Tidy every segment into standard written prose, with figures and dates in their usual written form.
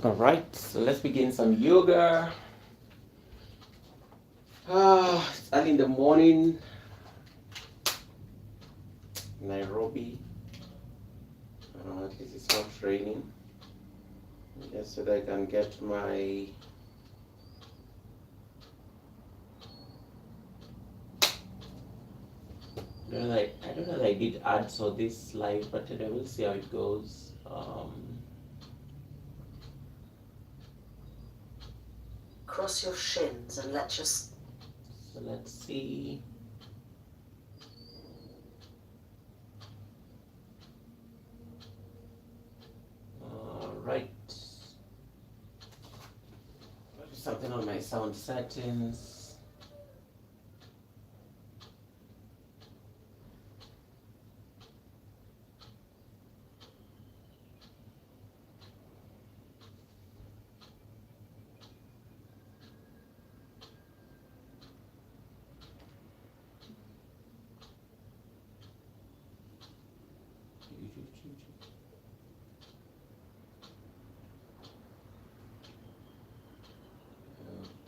All right, so let's begin some yoga. It's early in the morning, Nairobi. At least it's not raining. Just so that I can get my I don't know that I did ads for this live, but I will see how it goes. Cross your shins and let your... So let's see. All right. Something on my sound settings.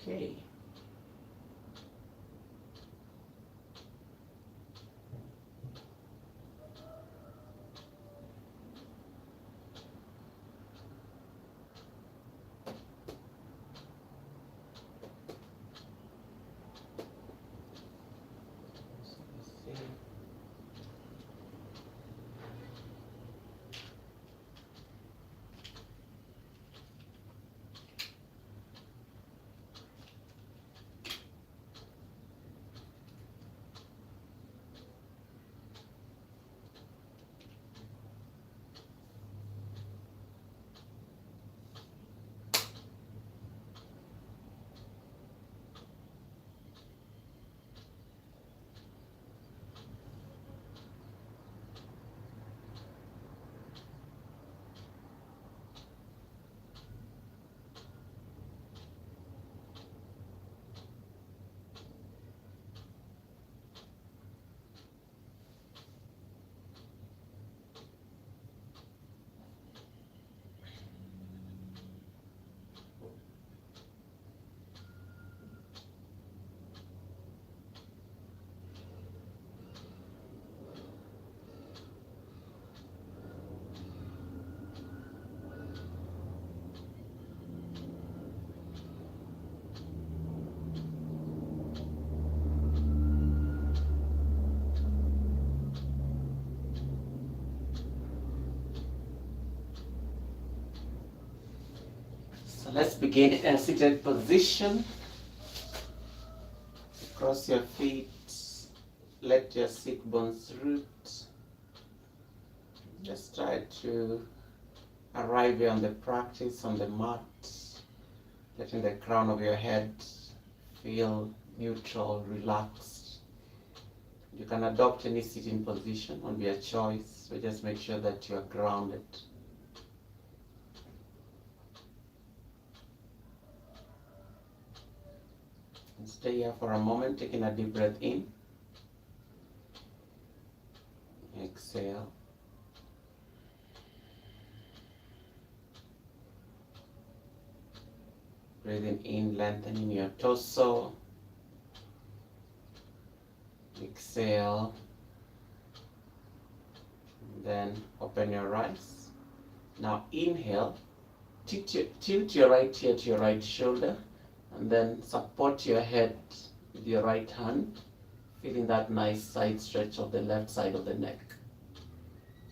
Okay. So let's begin in a seated position. Cross your feet. Let your sit bones root. Just try to arrive here on the practice on the mat, letting the crown of your head feel neutral, relaxed. You can adopt any sitting position, won't be a choice, but just make sure that you are grounded. And stay here for a moment, taking a deep breath in. Exhale. Breathing in, lengthening your torso. Exhale. Then open your eyes. Now inhale. Tilt your right ear to your right shoulder. And then support your head with your right hand. Feeling that nice side stretch of the left side of the neck.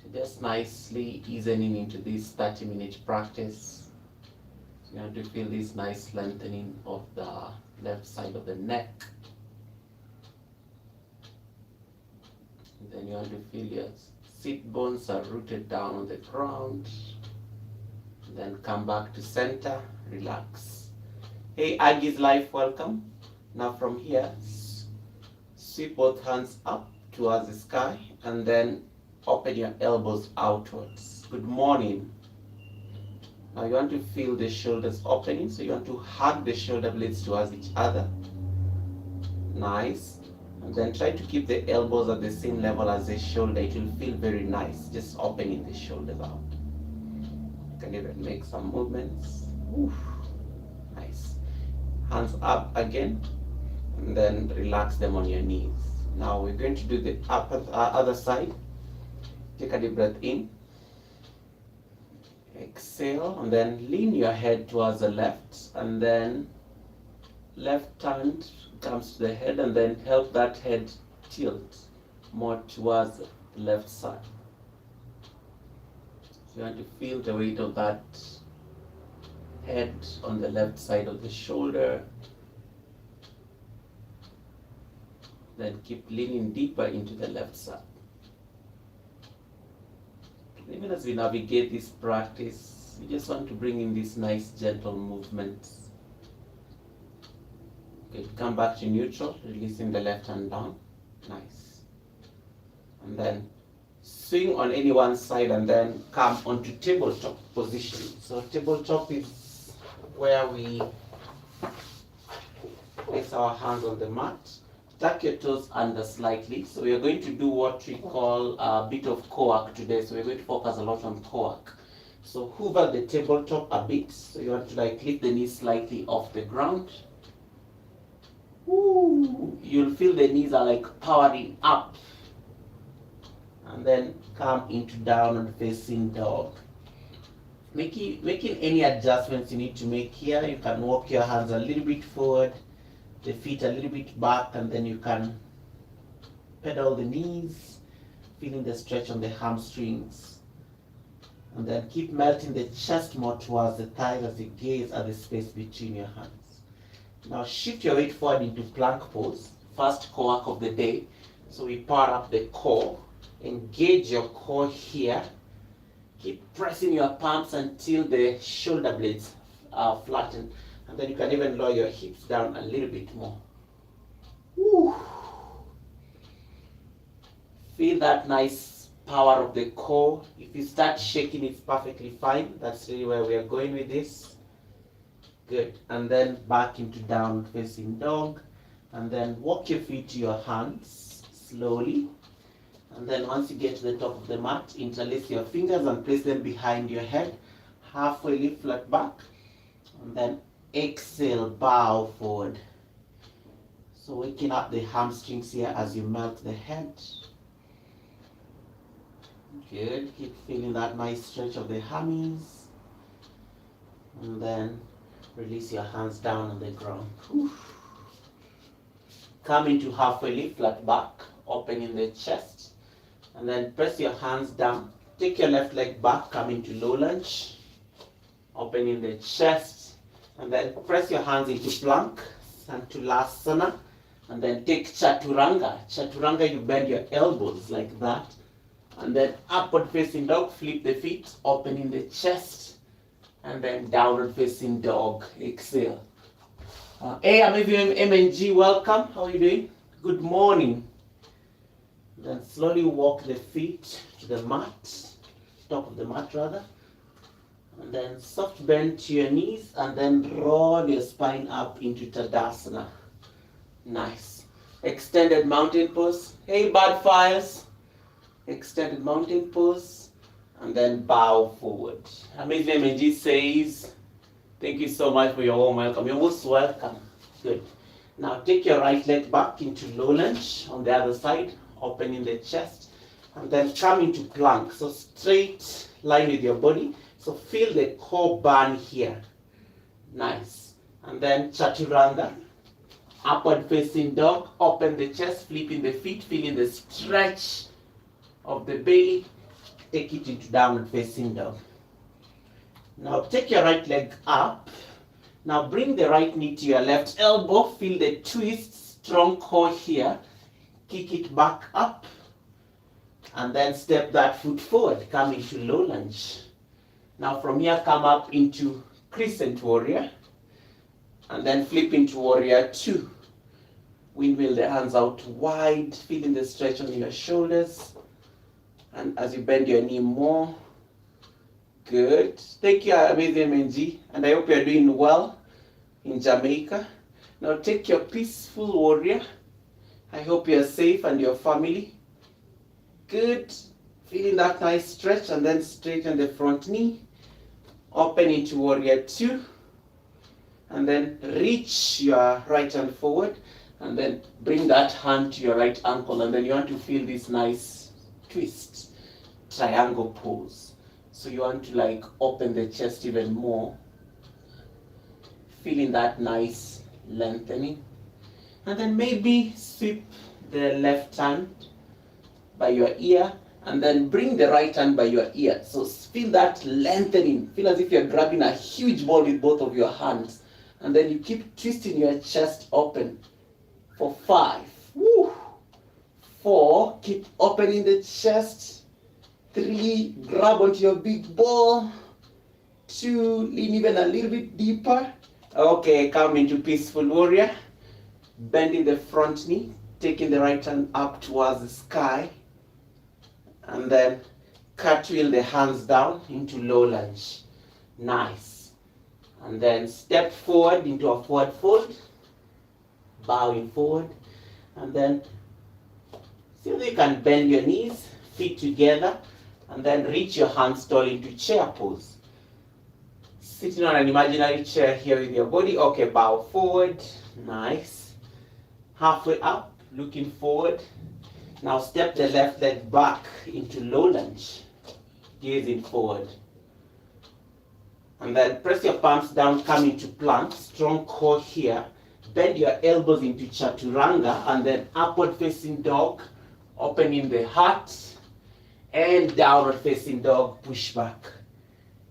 So just nicely easing into this 30-minute practice. You have to feel this nice lengthening of the left side of the neck. And then you have to feel your sit bones are rooted down on the ground. And then come back to center, relax. Hey Aggies Life, welcome. Now from here, sweep both hands up towards the sky and then open your elbows outwards. Good morning. Now you want to feel the shoulders opening, so you want to hug the shoulder blades towards each other. Nice. And then try to keep the elbows at the same level as the shoulder. It will feel very nice, just opening the shoulders out. You can even make some movements. Oof. Nice. Hands up again, and then relax them on your knees. Now we're going to do the other side. Take a deep breath in. Exhale, and then lean your head towards the left, and then left hand comes to the head, and then help that head tilt more towards the left side. So you want to feel the weight of that head on the left side of the shoulder. Then keep leaning deeper into the left side. Even as we navigate this practice, we just want to bring in these nice gentle movements. Okay, come back to neutral, releasing the left hand down. Nice. And then swing on any one side and then come onto tabletop position. So tabletop is where we place our hands on the mat. Tuck your toes under slightly. So we are going to do what we call a bit of core work today. So we're going to focus a lot on core work. So hover the tabletop a bit. So you want to like lift the knees slightly off the ground. Ooh, you'll feel the knees are like powering up. And then come into downward facing dog. Making any adjustments you need to make here. You can walk your hands a little bit forward, the feet a little bit back, and then you can pedal the knees, feeling the stretch on the hamstrings. And then keep melting the chest more towards the thighs as you gaze at the space between your hands. Now shift your weight forward into plank pose, first core work of the day. So we power up the core, engage your core here. Keep pressing your palms until the shoulder blades are flattened. And then you can even lower your hips down a little bit more. Woo. Feel that nice power of the core. If you start shaking, it's perfectly fine. That's really where we are going with this. Good. And then back into downward facing dog. And then walk your feet to your hands slowly. And then once you get to the top of the mat, interlace your fingers and place them behind your head. Halfway lift flat back. And then exhale, bow forward. So waking up the hamstrings here as you melt the head. Good. Keep feeling that nice stretch of the hammies. And then release your hands down on the ground. Whew. Come into halfway lift, flat back, opening the chest. And then press your hands down. Take your left leg back, come into low lunge. Opening the chest. And then press your hands into plank, Santulasana. And then take Chaturanga. Chaturanga, you bend your elbows like that. And then upward facing dog, flip the feet, opening the chest. And then downward facing dog, exhale. Hey, Amazing MNG, welcome. How are you doing? Good morning. Then slowly walk the feet to the mat, top of the mat rather. And then soft bend to your knees and then roll your spine up into Tadasana. Nice. Extended mountain pose. Hey, bird files. Extended mountain pose. And then bow forward. Amazing MNG says, thank you so much for your warm welcome. You're most welcome. Good. Now take your right leg back into low lunge on the other side, opening the chest, and then come into plank. So straight line with your body. So feel the core burn here. Nice. And then Chaturanga, upward facing dog, open the chest, flipping the feet, feeling the stretch of the belly. Take it into downward facing dog. Now take your right leg up. Now bring the right knee to your left elbow. Feel the twist, strong core here. Kick it back up. And then step that foot forward. Come into low lunge. Now from here, come up into crescent warrior. And then flip into warrior 2. Windmill the hands out wide. Feeling the stretch on your shoulders. And as you bend your knee more. Good. Thank you, Amazing MNG. And I hope you're doing well in Jamaica. Now take your peaceful warrior. I hope you're safe and your family. Good. Feeling that nice stretch and then straighten the front knee. Open into warrior 2. and then reach your right hand forward, and then bring that hand to your right ankle, and then you want to feel this nice twist, triangle pose. So you want to like open the chest even more, feeling that nice lengthening. And then maybe sweep the left hand by your ear, and then bring the right hand by your ear. So feel that lengthening. Feel as if you're grabbing a huge ball with both of your hands. And then you keep twisting your chest open for 5. Woo! 4, keep opening the chest. 3, grab onto your big ball. 2, lean even a little bit deeper. Okay, come into Peaceful Warrior. Bending the front knee, taking the right hand up towards the sky. And then cartwheel the hands down into low lunge. Nice. And then step forward into a forward fold. Bowing forward. And then see if you can bend your knees, feet together. And then reach your hands tall into chair pose. Sitting on an imaginary chair here with your body. Okay, bow forward. Nice. Halfway up, looking forward. Now step the left leg back into low lunge, gazing forward. And then press your palms down, come into plank, strong core here. Bend your elbows into chaturanga, and then upward facing dog, opening the heart, and downward facing dog, push back.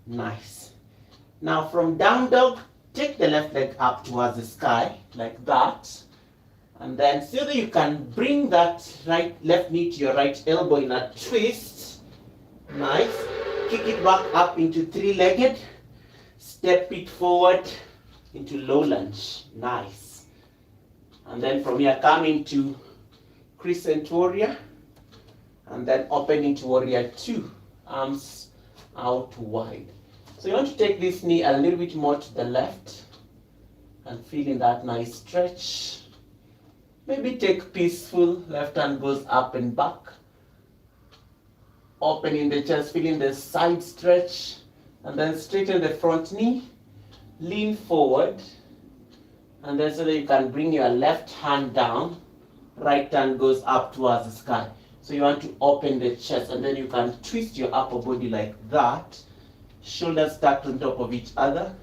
Nice. Now from down dog, take the left leg up towards the sky, like that. And then see that you can bring that left knee to your right elbow in a twist. Nice. Kick it back up into 3-legged. Step it forward into low lunge. Nice. And then from here, come into Crescent Warrior. And then open into Warrior 2. Arms out wide. So you want to take this knee a little bit more to the left. And feeling that nice stretch. Maybe take Peaceful, left hand goes up and back. Opening the chest, feeling the side stretch. And then straighten the front knee. Lean forward. And then so that you can bring your left hand down. Right hand goes up towards the sky. So you want to open the chest, and then you can twist your upper body like that. Shoulders stacked on top of each other.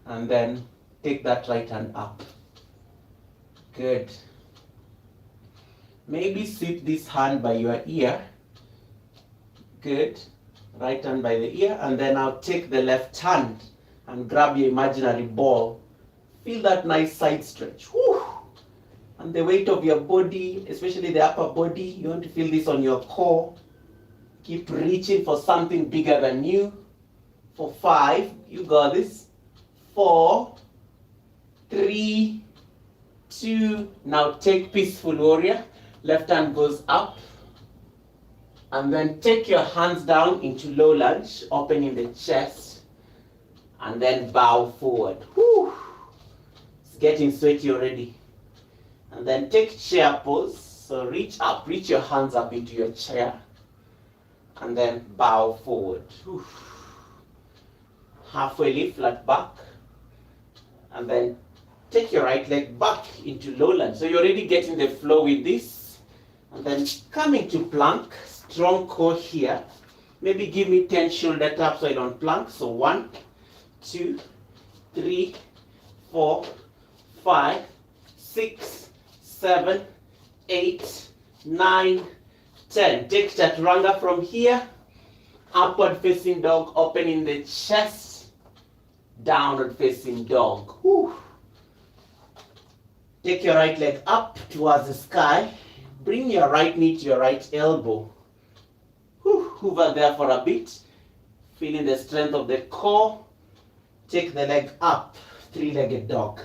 And then take that right hand up. Good. Maybe sweep this hand by your ear. Good. Right hand by the ear. And then I'll take the left hand and grab your imaginary ball. Feel that nice side stretch. Woo! And the weight of your body, especially the upper body, you want to feel this on your core. Keep reaching for something bigger than you. For 5, you got this. 4, 3, 2. Now take Peaceful Warrior. Left hand goes up. And then take your hands down into low lunge, opening the chest. And then bow forward. Whew. It's getting sweaty already. And then take chair pose. So reach up, reach your hands up into your chair. And then bow forward. Whew. Halfway lift, flat back. And then take your right leg back into low lunge. So you're already getting the flow with this. And then come into plank, strong core here. Maybe give me 10 shoulder taps while on plank. So 1, 2, 3, 4, 5, 6, 7, 8, 9, 10. Take chaturanga from here. Upward facing dog, opening the chest. Downward facing dog. Whew. Take your right leg up towards the sky. Bring your right knee to your right elbow. Hover there for a bit. Feeling the strength of the core. Take the leg up. 3-legged dog.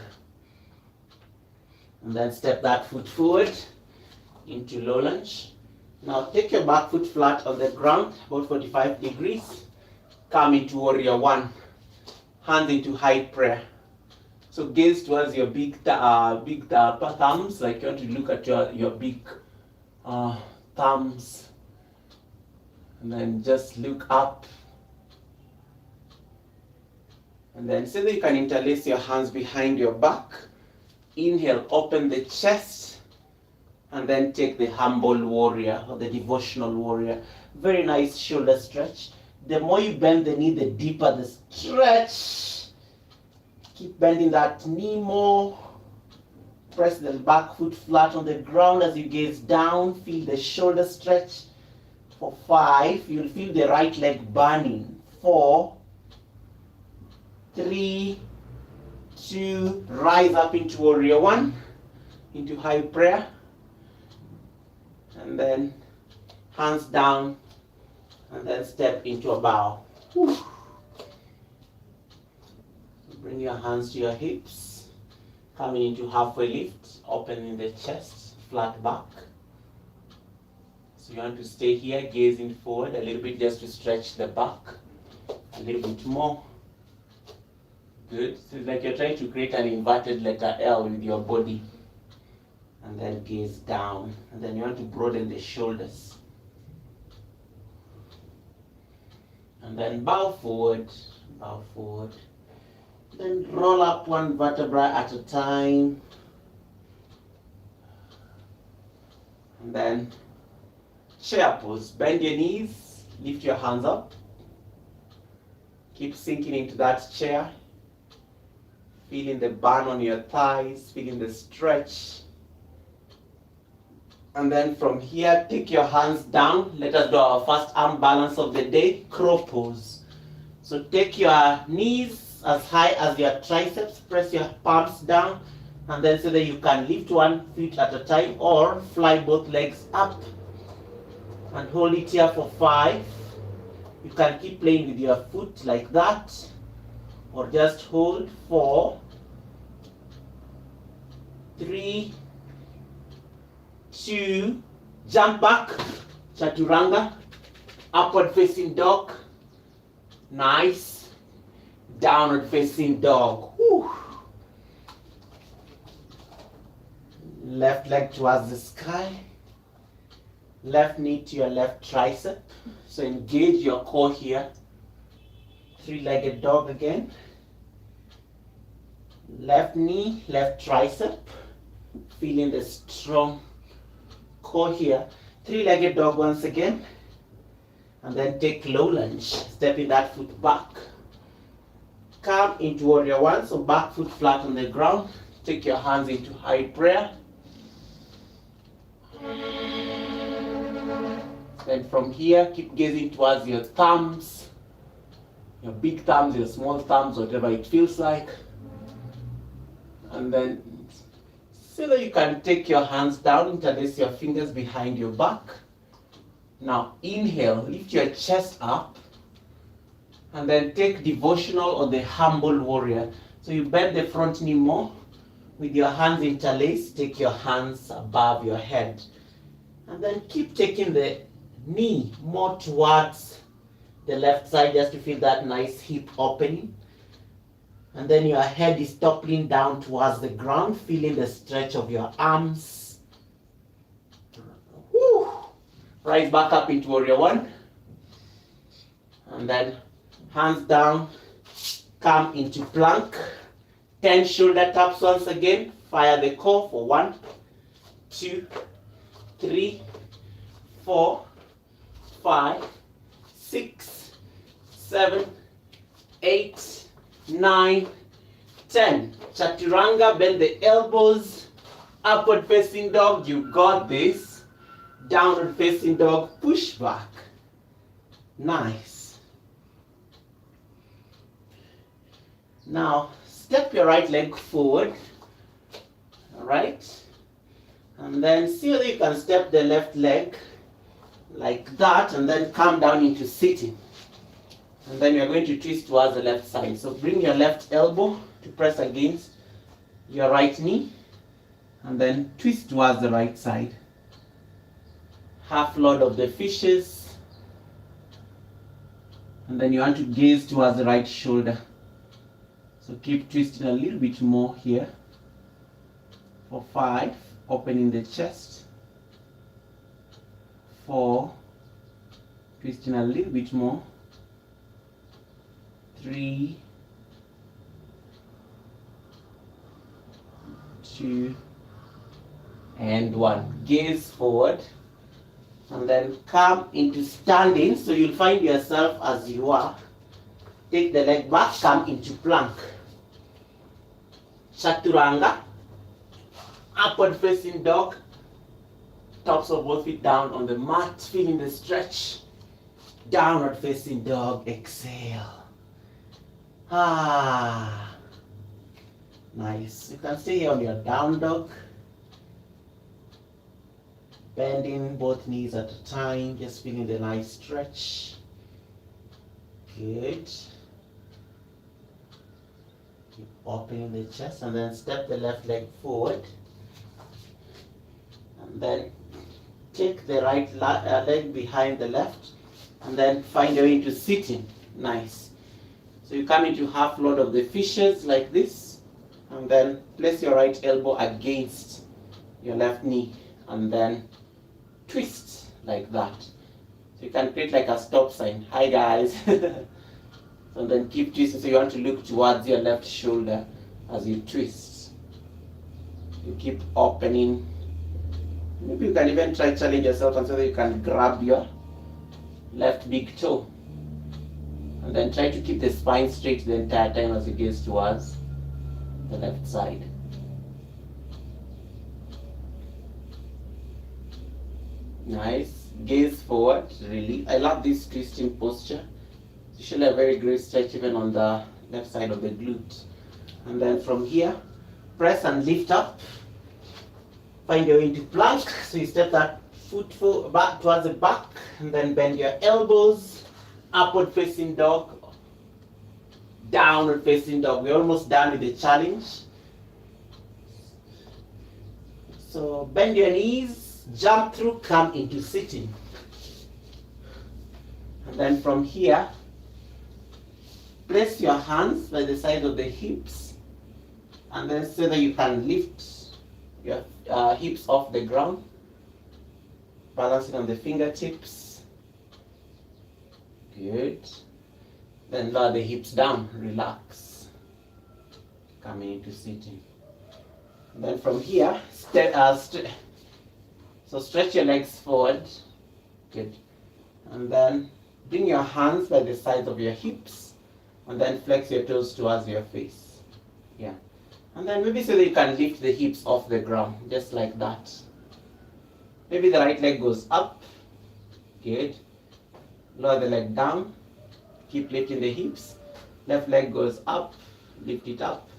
And then step that foot forward into low lunge. Now take your back foot flat on the ground, about 45 degrees. Come into Warrior 1. Hands into high prayer. So gaze towards your big thumbs, like you want to look at your big thumbs. And then just look up. And then so that you can interlace your hands behind your back. Inhale, open the chest, and then take the humble warrior or the devotional warrior. Very nice shoulder stretch. The more you bend the knee, the deeper the stretch. Keep bending that knee more. Press the back foot flat on the ground as you gaze down. Feel the shoulder stretch. For 5, you'll feel the right leg burning. 4, 3, 2, rise up into warrior 1, into high prayer. And then hands down, and then step into a bow. Whew. Bring your hands to your hips, coming into halfway lift, opening the chest, flat back. So you want to stay here, gazing forward a little bit just to stretch the back. A little bit more. Good. So it's like you're trying to create an inverted letter L with your body. And then gaze down. And then you want to broaden the shoulders. And then bow forward. Bow forward. Then roll up one vertebra at a time. And then chair pose. Bend your knees. Lift your hands up. Keep sinking into that chair. Feeling the burn on your thighs. Feeling the stretch. And then from here, take your hands down. Let us do our first arm balance of the day, crow pose. So take your knees as high as your triceps, press your palms down, and then so that you can lift one foot at a time or fly both legs up. And hold it here for 5. You can keep playing with your foot like that, or just hold 4, 3, 2, jump back, chaturanga, upward facing dog, nice, downward facing dog. Whew. Left leg towards the sky, left knee to your left tricep, so engage your core here. 3-legged dog again, left knee, left tricep, feeling the strong core here. 3-legged dog once again, and then take low lunge, stepping that foot back. Come into warrior 1, so back foot flat on the ground. Take your hands into high prayer. Then from here, keep gazing towards your thumbs, your big thumbs, your small thumbs, whatever it feels like. And then so that you can take your hands down, interlace your fingers behind your back. Now inhale, lift your chest up, and then take devotional or the humble warrior. So you bend the front knee more, with your hands interlaced, take your hands above your head. And then keep taking the knee more towards the left side just to feel that nice hip opening. And then your head is toppling down towards the ground, feeling the stretch of your arms. Woo. Rise back up into warrior 1. And then hands down, come into plank. 10 shoulder taps once again. Fire the core for 1, 2, 3, 4, 5, 6, 7, 8, 9, 10. Chaturanga, bend the elbows. Upward facing dog, you got this. Downward facing dog, push back. Nice. Now, step your right leg forward. Alright? And then see whether you can step the left leg like that, and then come down into sitting. And then you're going to twist towards the left side. So bring your left elbow to press against your right knee, and then twist towards the right side. Half Lord of the Fishes. And then you want to gaze towards the right shoulder. So keep twisting a little bit more here. For 5, opening the chest. 4, twisting a little bit more. 3, 2, and 1. Gaze forward, and then come into standing. So you'll find yourself as you are. Take the leg back, come into plank. Chaturanga, upward facing dog. Tops of both feet down on the mat, feeling the stretch. Downward facing dog, exhale. Ah, nice. You can stay here on your down dog. Bending both knees at a time, just feeling the nice stretch. Good. Keep opening the chest and then step the left leg forward. And then take the right leg behind the left and then find your way into sitting. Nice. So you come into half load of the fishes like this, and then place your right elbow against your left knee and then twist like that. So you can create like a stop sign. Hi guys. And then keep twisting. So you want to look towards your left shoulder as you twist. You keep opening. Maybe you can even try challenge yourself and so that you can grab your left big toe. And then try to keep the spine straight the entire time as you gaze towards the left side. Nice. Gaze forward, release. I love this twisting posture. You should have a very great stretch even on the left side of the glute. And then from here, press and lift up. Find your way into plank. So you step that foot back towards the back and then bend your elbows. Upward facing dog. Downward facing dog. We're almost done with the challenge. So bend your knees, jump through, come into sitting. And then from here, place your hands by the side of the hips, and then so that you can lift your hips off the ground. Balance it on the fingertips. Good. Then lower the hips down, relax. Coming into sitting. And then from here, so stretch your legs forward. Good. And then bring your hands by the sides of your hips. And then flex your toes towards your face. Yeah. And then maybe so that you can lift the hips off the ground, just like that. Maybe the right leg goes up. Good. Lower the leg down. Keep lifting the hips. Left leg goes up. Lift it up.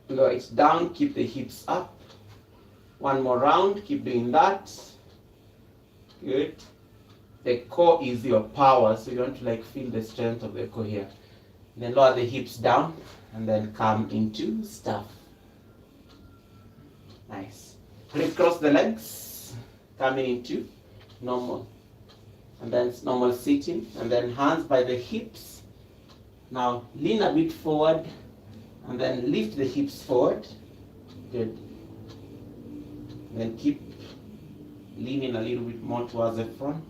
Lower it down. Keep the hips up. One more round. Keep doing that. Good. The core is your power, so you want to like feel the strength of the core here. Then lower the hips down and then come into staff. Nice. Crisscross the legs, coming into normal. And then normal sitting, and then hands by the hips. Now lean a bit forward and then lift the hips forward. Good. Then keep leaning a little bit more towards the front.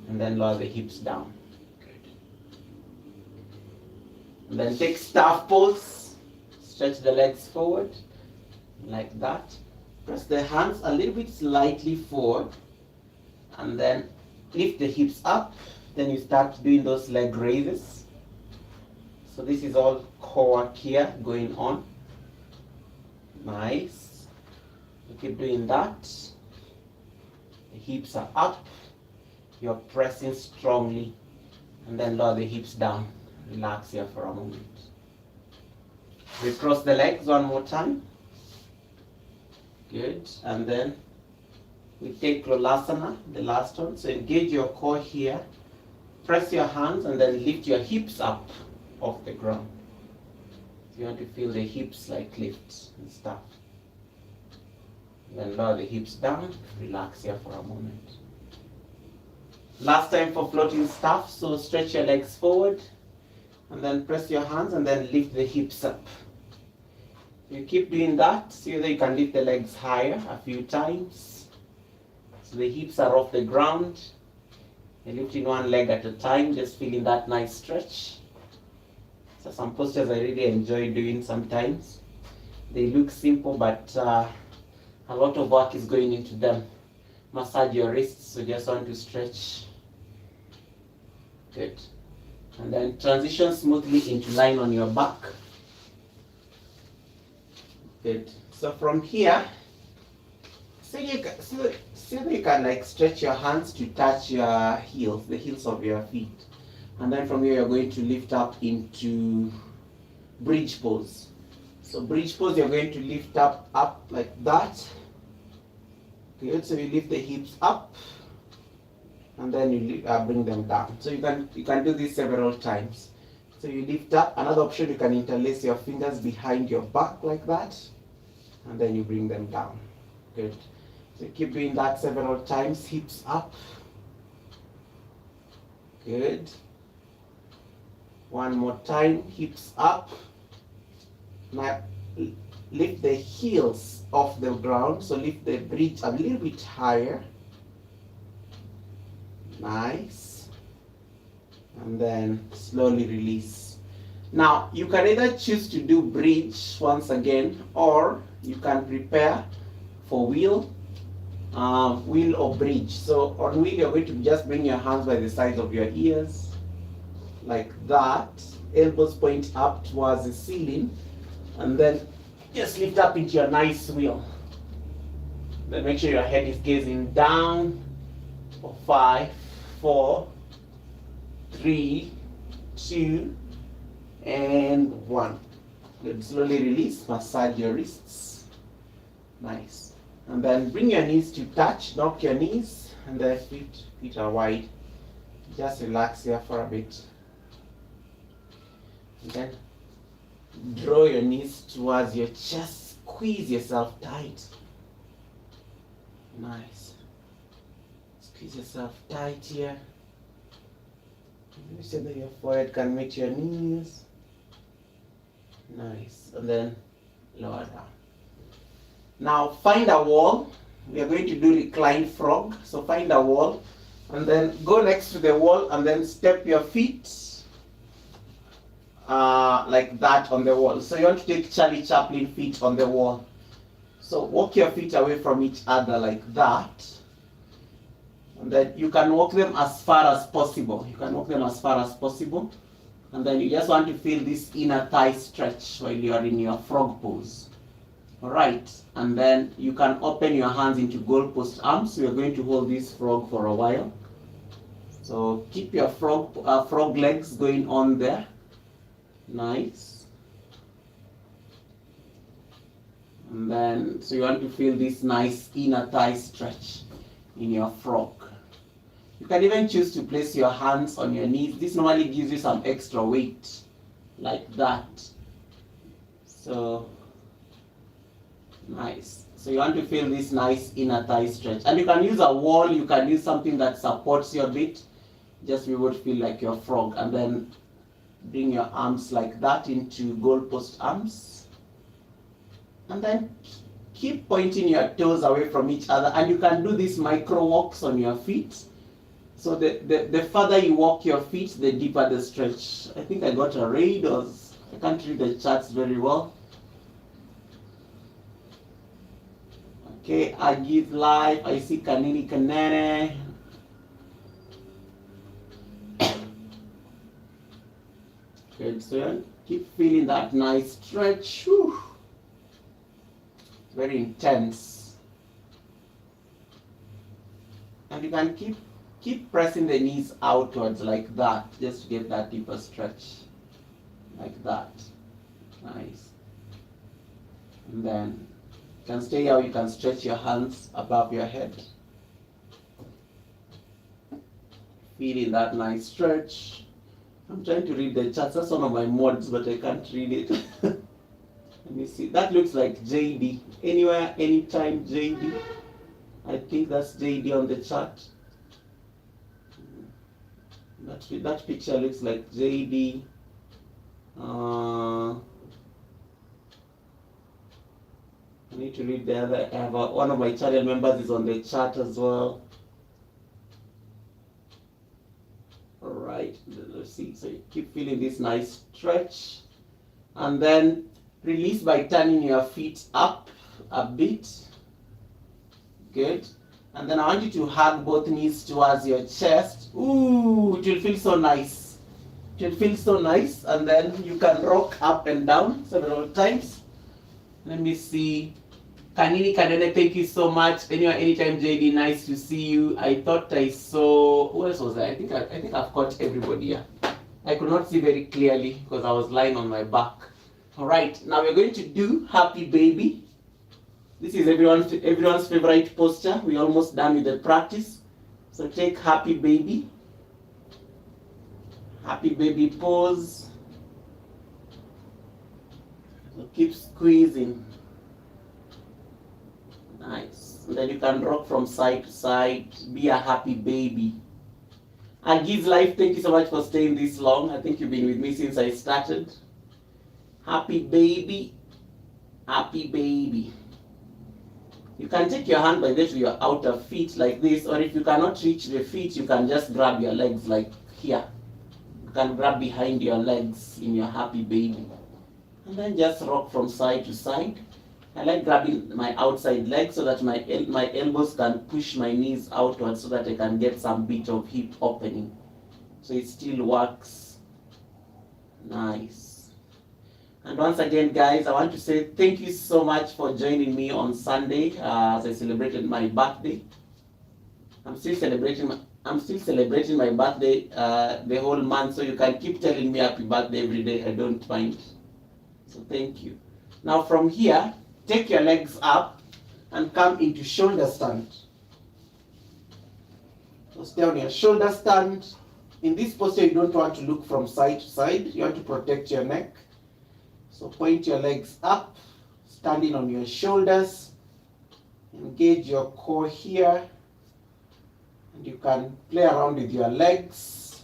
And then lower the hips down. Good. And then take staff pose. Stretch the legs forward like that. Press the hands a little bit slightly forward. And then lift the hips up. Then you start doing those leg raises. So this is all core work here going on. Nice. You keep doing that. The hips are up. You're pressing strongly, and then lower the hips down. Relax here for a moment. Recross the legs one more time. Good. And then we take Lolasana, the last one. So engage your core here. Press your hands and then lift your hips up off the ground. You want to feel the hips like lift and stuff. Then lower the hips down. Relax here for a moment. Last time for floating staff, so stretch your legs forward and then press your hands and then lift the hips up. You keep doing that so that you can lift the legs higher a few times. So the hips are off the ground. You're lifting one leg at a time, just feeling that nice stretch. So some postures I really enjoy doing sometimes. They look simple, but a lot of work is going into them. Massage your wrists, so just want to stretch. Good. And then transition smoothly into line on your back. Good. So from here, so you can like stretch your hands to touch your heels, the heels of your feet. And then from here you're going to lift up into bridge pose. So bridge pose, you're going to lift up like that. Good. So you lift the hips up, and then you bring them down. So you can do this several times. So you lift up. Another option, you can interlace your fingers behind your back like that, and then you bring them down. Good. So keep doing that several times. Hips up. Good. One more time. Hips up. Now lift the heels off the ground. So lift the bridge a little bit higher. Nice. And then slowly release. Now you can either choose to do bridge once again, or you can prepare for wheel or bridge. So on wheel, you're going to just bring your hands by the sides of your ears like that, elbows point up towards the ceiling, and then just lift up into your nice wheel. Then make sure your head is gazing down for 5, 4, 3, 2, and 1. Good. Slowly release, massage your wrists. Nice. And then bring your knees to touch, knock your knees, and then feet are wide. Just relax here for a bit. And then draw your knees towards your chest, squeeze yourself tight. Nice. Squeeze yourself tight here. Make sure that your forehead can meet your knees. Nice. And then lower down. Now find a wall. We are going to do reclined frog. So find a wall, and then go next to the wall, and then step your feet like that on the wall. So you want to take Charlie Chaplin feet on the wall. So walk your feet away from each other like that. And then you can walk them as far as possible. And then you just want to feel this inner thigh stretch while you are in your frog pose. Alright. And then you can open your hands into goalpost arms. So you're going to hold this frog for a while. So keep your frog legs going on there. Nice. And then, so you want to feel this nice inner thigh stretch in your frog. You can even choose to place your hands on your knees. This normally gives you some extra weight, like that. So, nice. So you want to feel this nice inner thigh stretch. And you can use a wall, you can use something that supports your bit. Just be able to feel like your frog. And then bring your arms like that into goalpost arms. And then keep pointing your toes away from each other. And you can do these micro walks on your feet. So the further you walk your feet, the deeper the stretch. I think I got a raid, or I can't read the charts very well. Okay, I give life. I see Kanini Kanene. Good, so keep feeling that nice stretch. Whew. Very intense. And you can keep pressing the knees outwards like that, just to get that deeper stretch. Like that. Nice. And then you can stay here, you can stretch your hands above your head. Feeling that nice stretch. I'm trying to read the charts. That's one of my mods, but I can't read it. Let me see. That looks like JD. Anywhere, anytime, JD. I think that's JD on the chart. That picture looks like JD. I need to read the other. One of my channel members is on the chart as well. Alright, let's see. So you keep feeling this nice stretch. And then Release by turning your feet up a bit. Good. And then I want you to hug both knees towards your chest. Ooh, it will feel so nice. It will feel so nice. And then you can rock up and down several times. Let me see. Kanini Kadene, thank you so much. Anytime, JD, nice to see you. I thought I saw, who else was there? I think I've caught everybody here. I could not see very clearly because I was lying on my back. All right, now we're going to do Happy Baby. This is everyone's favorite posture. We're almost done with the practice. So take Happy Baby. Happy Baby pose. So keep squeezing. Nice. And then you can rock from side to side. Be a happy baby. Agi's Life, thank you so much for staying this long. I think you've been with me since I started. Happy baby. Happy baby. You can take your hand by this to your outer feet like this, or if you cannot reach the feet, you can just grab your legs like here. You can grab behind your legs in your happy baby. And then just rock from side to side. I like grabbing my outside leg so that my elbows can push my knees outwards so that I can get some bit of hip opening. So it still works. Nice. And once again, guys, I want to say thank you so much for joining me on Sunday as I celebrated my birthday. I'm still celebrating my birthday the whole month, so you can keep telling me happy birthday every day. I don't mind. So thank you. Now from here, take your legs up and come into shoulder stand. So stay on your shoulder stand. In this posture, you don't want to look from side to side. You want to protect your neck. So point your legs up, standing on your shoulders. Engage your core here. And you can play around with your legs.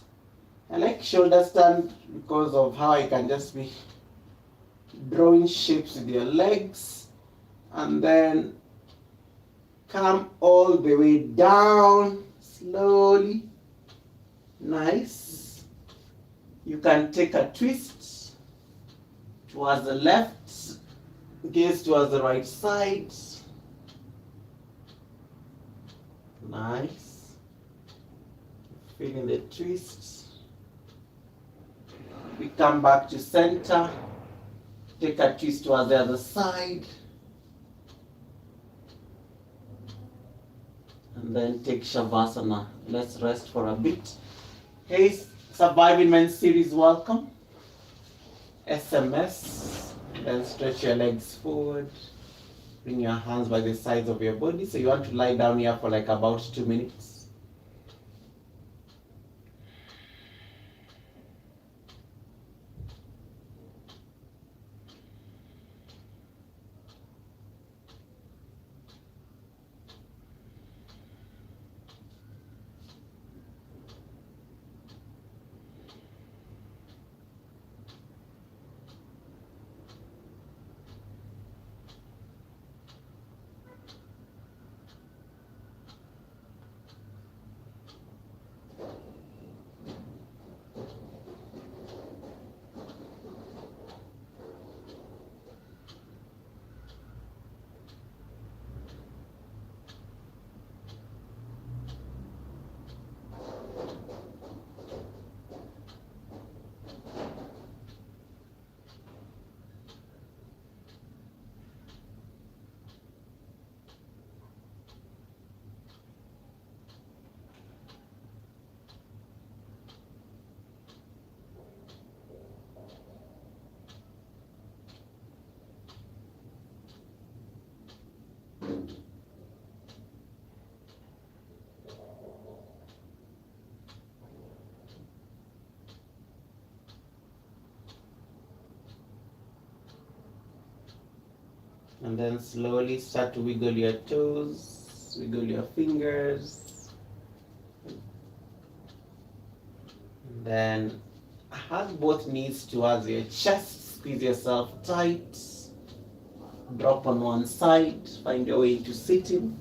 I like shoulder stand because of how I can just be drawing shapes with your legs. And then come all the way down slowly. Nice. You can take a twist towards the left, gaze towards the right side. Nice. Feeling the twist. We come back to center. Take a twist towards the other side. And then take Shavasana. Let's rest for a bit. Hey, Surviving Men series, welcome. SMS. Then stretch your legs forward. Bring your hands by the sides of your body. So you want to lie down here for like about 2 minutes. And then slowly start to wiggle your toes, wiggle your fingers. And then hug both knees towards your chest, squeeze yourself tight. Drop on one side, find your way into sitting.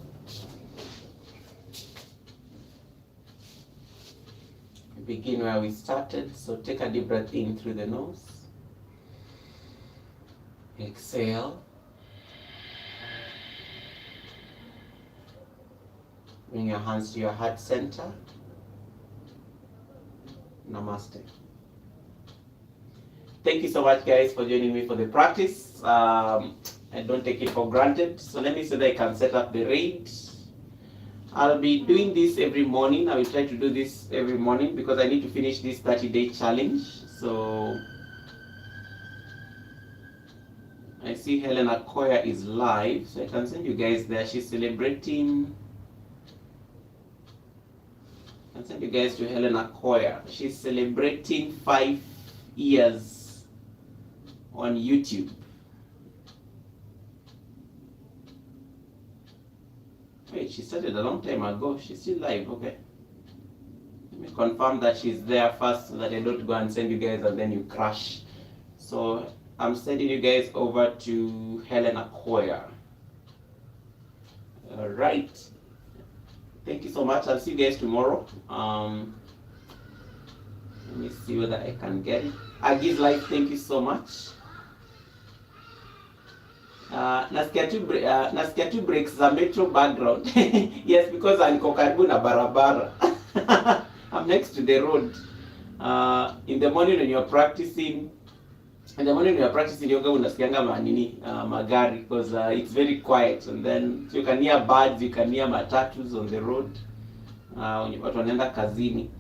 Begin where we started, so take a deep breath in through the nose. Exhale. Bring your hands to your heart center. Namaste. Thank you so much, guys, for joining me for the practice. I don't take it for granted. So let me see that I can set up the raid. I'll be doing this every morning. I will try to do this every morning because I need to finish this 30-day challenge. So I see Helen Akoya is live, so I can send you guys there. She's celebrating. I can send you guys to Helen Akoya. She's celebrating 5 years on YouTube. Wait, she started a long time ago. She's still live, okay. Let me confirm that she's there first so that I don't go and send you guys and then you crash. So I'm sending you guys over to Helen Akoya. All right. Thank you so much. I'll see you guys tomorrow. Let me see whether I can get it. Agi's live, thank you so much. Nasikia tu breaks za metro background. Yes, because niko karibu na barabara. I'm next to the road. In the morning when you're practicing yoga, unasikianga magari because it's very quiet, and then so you can hear birds, you can hear matatus on the road. Watu wanaenda kazini.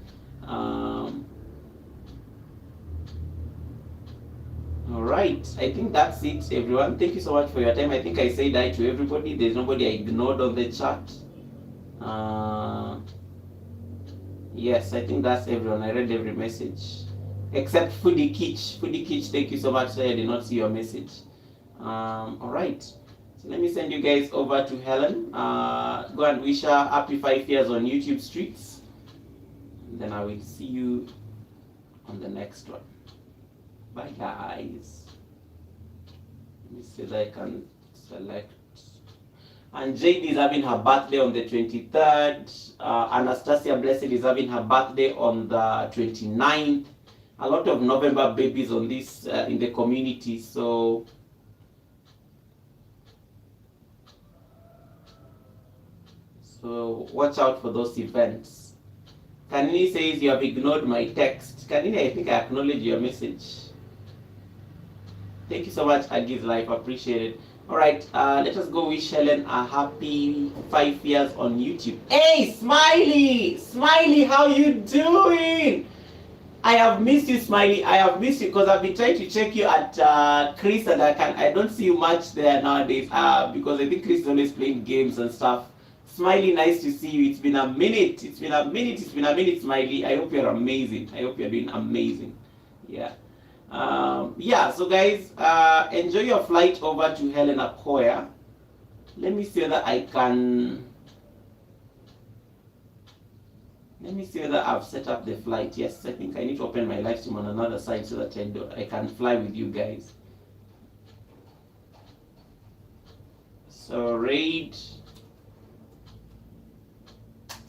All right, I think that's it, everyone. Thank you so much for your time. I think I said hi to everybody. There's nobody I ignored on the chat. Yes, I think that's everyone. I read every message except Foodie Kitch. Foodie Kitch, thank you so much. Sorry, I did not see your message. All right, so let me send you guys over to Helen. Go and wish her happy 5 years on YouTube streets. And then I will see you on the next one. Bye, guys. Let me see that I can select. And Jade is having her birthday on the 23rd. Anastasia Blessed is having her birthday on the 29th. A lot of November babies on this in the community. So watch out for those events. Kanini says you have ignored my text. Kanini, I think I acknowledge your message. Thank you so much, Agi's life. Appreciate it. All right, let us go wish Helen a happy 5 years on YouTube. Hey, Smiley! Smiley, how you doing? I have missed you, Smiley. I have missed you because I've been trying to check you at Chris, and I don't see you much there nowadays because I think Chris is always playing games and stuff. Smiley, nice to see you. It's been a minute. It's been a minute, Smiley. I hope you're amazing. I hope you're doing amazing. Yeah. Yeah, so guys, enjoy your flight over to Helen Akoya. Let me see whether I can. Let me see whether I've set up the flight. Yes, I think I need to open my live stream on another side so that I can fly with you guys. So raid.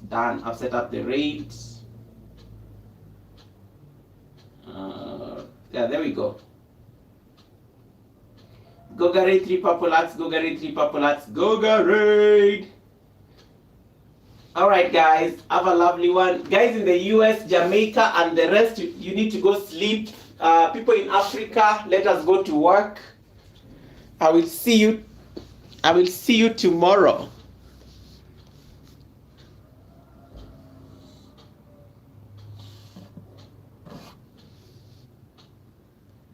Done. I've set up the raid. Yeah, there we go. Gogarade 3 purple hats, Gogarade 3 purple hats, Gogarade! Alright guys, have a lovely one. Guys in the US, Jamaica and the rest, you need to go sleep. People in Africa, let us go to work. I will see you tomorrow.